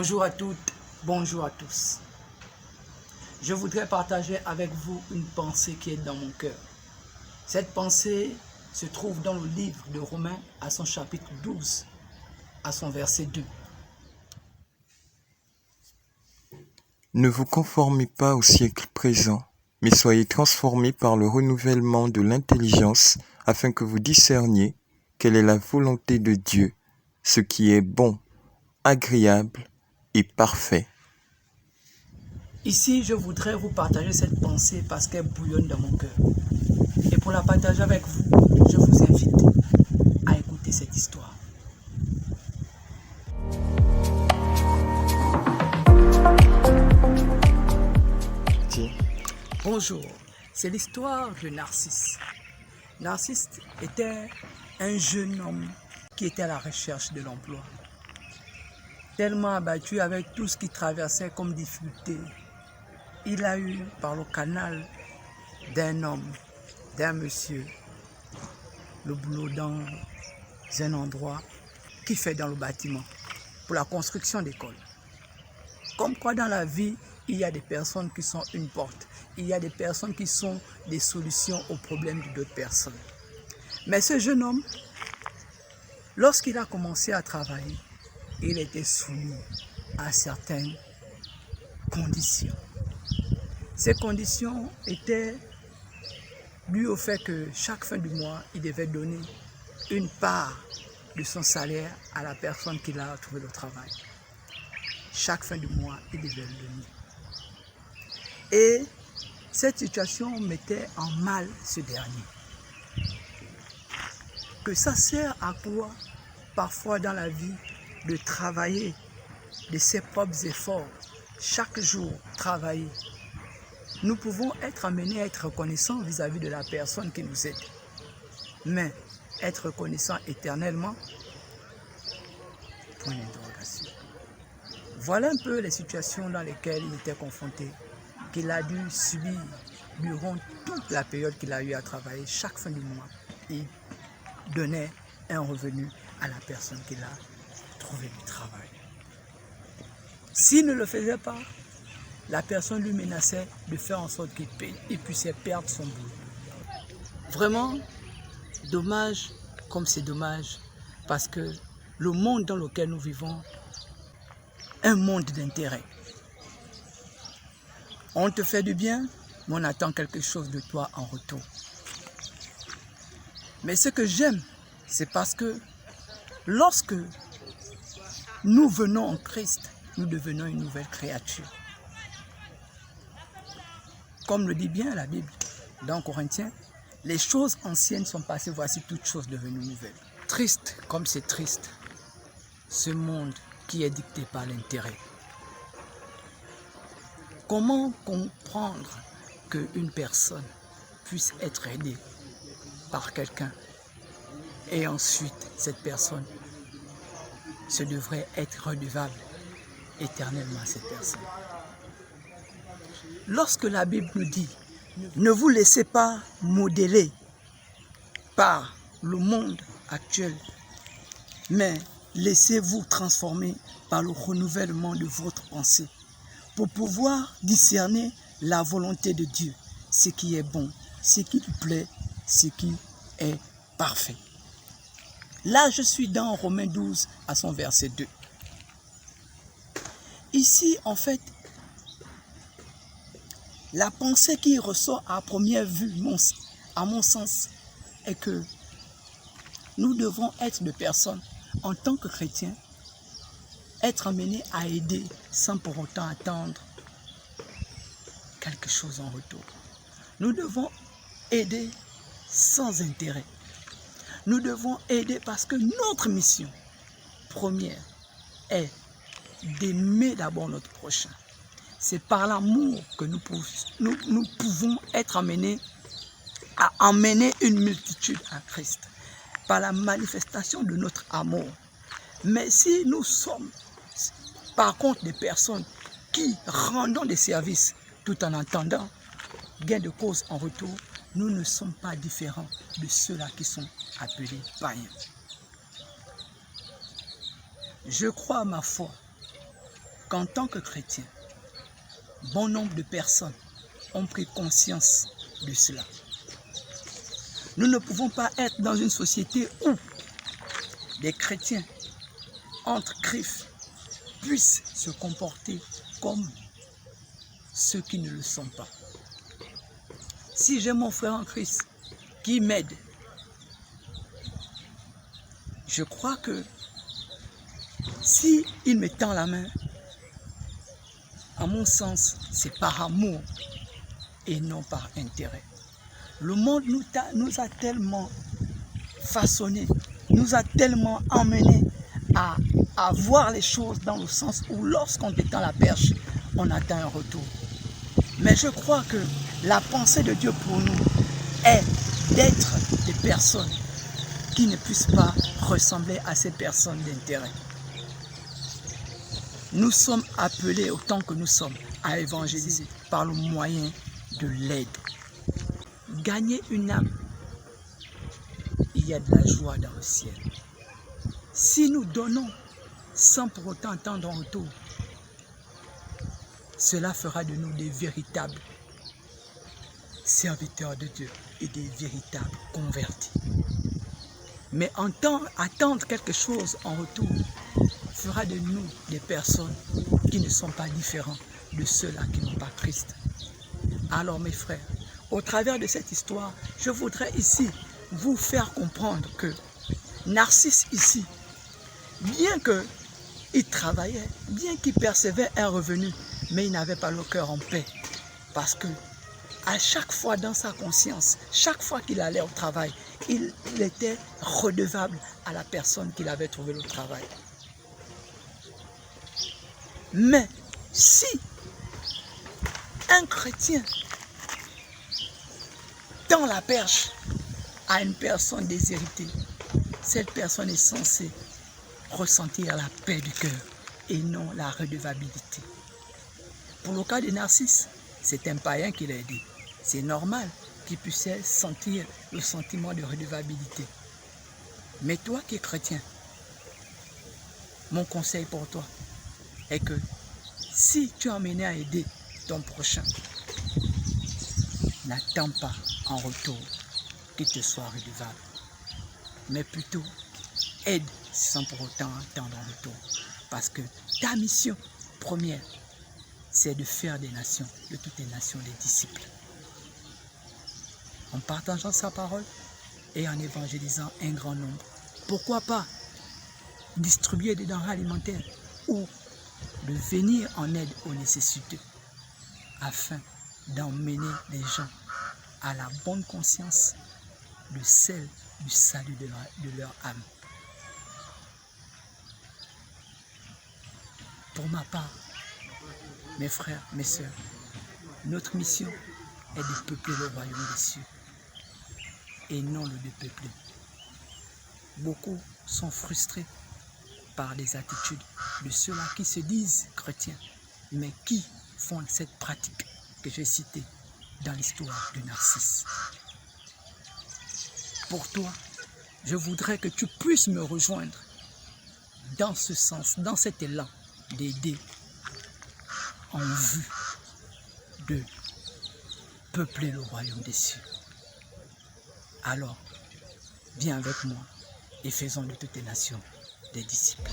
Bonjour à toutes, bonjour à tous. Je voudrais partager avec vous une pensée qui est dans mon cœur. Cette pensée se trouve dans le livre de Romains à son chapitre 12, à son verset 2. Ne vous conformez pas au siècle présent, mais soyez transformés par le renouvellement de l'intelligence, afin que vous discerniez quelle est la volonté de Dieu, ce qui est bon, agréable et parfait. Ici, je voudrais vous partager cette pensée parce qu'elle bouillonne dans mon cœur. Et pour la partager avec vous, je vous invite à écouter cette histoire. Bonjour, c'est l'histoire de Narcisse. Narcisse était un jeune homme qui était à la recherche de l'emploi. Tellement abattu avec tout ce qu'il traversait comme difficulté, il a eu par le canal d'un homme, d'un monsieur, le boulot dans un endroit qui fait dans le bâtiment pour la construction d'écoles. Comme quoi dans la vie, il y a des personnes qui sont une porte. Il y a des personnes qui sont des solutions aux problèmes d'autres personnes. Mais ce jeune homme, lorsqu'il a commencé à travailler, il était soumis à certaines conditions. Ces conditions étaient dues au fait que chaque fin du mois, il devait donner une part de son salaire à la personne qui l'a trouvé le travail. Chaque fin du mois, il devait le donner. Et cette situation mettait en mal ce dernier. Que ça sert à quoi, parfois dans la vie, de travailler de ses propres efforts, chaque jour travailler. Nous pouvons être amenés à être reconnaissants vis-à-vis de la personne qui nous aide. Mais être reconnaissant éternellement, point d'interrogation. Voilà un peu les situations dans lesquelles il était confronté, qu'il a dû subir durant toute la période qu'il a eu à travailler. Chaque fin du mois, il donnait un revenu à la personne qui a trouvé du travail. S'il ne le faisait pas, la personne lui menaçait de faire en sorte qu'il puisse perdre son boulot. Vraiment, dommage comme c'est dommage, parce que le monde dans lequel nous vivons est un monde d'intérêt. On te fait du bien, mais on attend quelque chose de toi en retour. Mais ce que j'aime, c'est parce que lorsque nous venons en Christ, nous devenons une nouvelle créature. Comme le dit bien la Bible dans Corinthiens, les choses anciennes sont passées, voici toutes choses devenues nouvelles. Triste comme c'est triste, ce monde qui est dicté par l'intérêt. Comment comprendre qu'une personne puisse être aidée par quelqu'un et ensuite cette personne se devrait être redevable éternellement à cette personne? Lorsque la Bible nous dit « Ne vous laissez pas modeler par le monde actuel, mais laissez-vous transformer par le renouvellement de votre pensée pour pouvoir discerner la volonté de Dieu, ce qui est bon, ce qui lui plaît, ce qui est parfait. » Là, je suis dans Romains 12 à son verset 2. Ici, en fait, la pensée qui ressort à première vue, à mon sens, est que nous devons être des personnes, en tant que chrétiens, être amenés à aider sans pour autant attendre quelque chose en retour. Nous devons aider sans intérêt. Nous devons aider parce que notre mission première est d'aimer d'abord notre prochain. C'est par l'amour que nous pouvons être amenés à emmener une multitude à Christ, par la manifestation de notre amour. Mais si nous sommes par contre des personnes qui rendons des services tout en attendant gain de cause en retour, nous ne sommes pas différents de ceux-là qui sont appelés païens. Je crois à ma foi qu'en tant que chrétien, bon nombre de personnes ont pris conscience de cela. Nous ne pouvons pas être dans une société où des chrétiens, entre griffes, puissent se comporter comme ceux qui ne le sont pas. Si j'ai mon frère en Christ qui m'aide, je crois que si il me tend la main, à mon sens, c'est par amour et non par intérêt. Le monde nous a tellement façonné, nous a tellement emmenés à voir les choses dans le sens où lorsqu'on te tend la perche, on attend un retour. Mais je crois que la pensée de Dieu pour nous est d'être des personnes qui ne puissent pas ressembler à ces personnes d'intérêt. Nous sommes appelés autant que nous sommes à évangéliser par le moyen de l'aide. Gagner une âme, il y a de la joie dans le ciel. Si nous donnons sans pour autant attendre un retour, cela fera de nous des véritables serviteurs de Dieu et des véritables convertis. Mais attendre quelque chose en retour fera de nous des personnes qui ne sont pas différents de ceux-là qui n'ont pas Christ. Alors mes frères, au travers de cette histoire, je voudrais ici vous faire comprendre que Narcisse ici, bien qu'il travaillait, bien qu'il percevait un revenu, mais il n'avait pas le cœur en paix. Parce que à chaque fois dans sa conscience, chaque fois qu'il allait au travail, il était redevable à la personne qu'il avait trouvé le travail. Mais si un chrétien tend la perche à une personne déshéritée, cette personne est censée ressentir la paix du cœur et non la redevabilité. Pour le cas de Narcisse, c'est un païen qui l'a aidé. C'est normal qu'il puisse sentir le sentiment de redevabilité. Mais toi qui es chrétien, mon conseil pour toi est que si tu es emmené à aider ton prochain, n'attends pas en retour qu'il te soit redevable, mais plutôt aide sans pour autant attendre en retour. Parce que ta mission première, c'est de faire des nations, de toutes les nations, des disciples. En partageant sa parole et en évangélisant un grand nombre. Pourquoi pas distribuer des denrées alimentaires ou de venir en aide aux nécessiteux afin d'emmener les gens à la bonne conscience de celle du salut de leur âme. Pour ma part, mes frères, mes sœurs, notre mission est de peupler le royaume des cieux et non le dépeupler. Beaucoup sont frustrés par les attitudes de ceux-là qui se disent chrétiens, mais qui font cette pratique que j'ai citée dans l'histoire de Narcisse. Pour toi, je voudrais que tu puisses me rejoindre dans ce sens, dans cet élan d'aider en vue de peupler le royaume des cieux. Alors, viens avec moi et faisons de toutes les nations des disciples.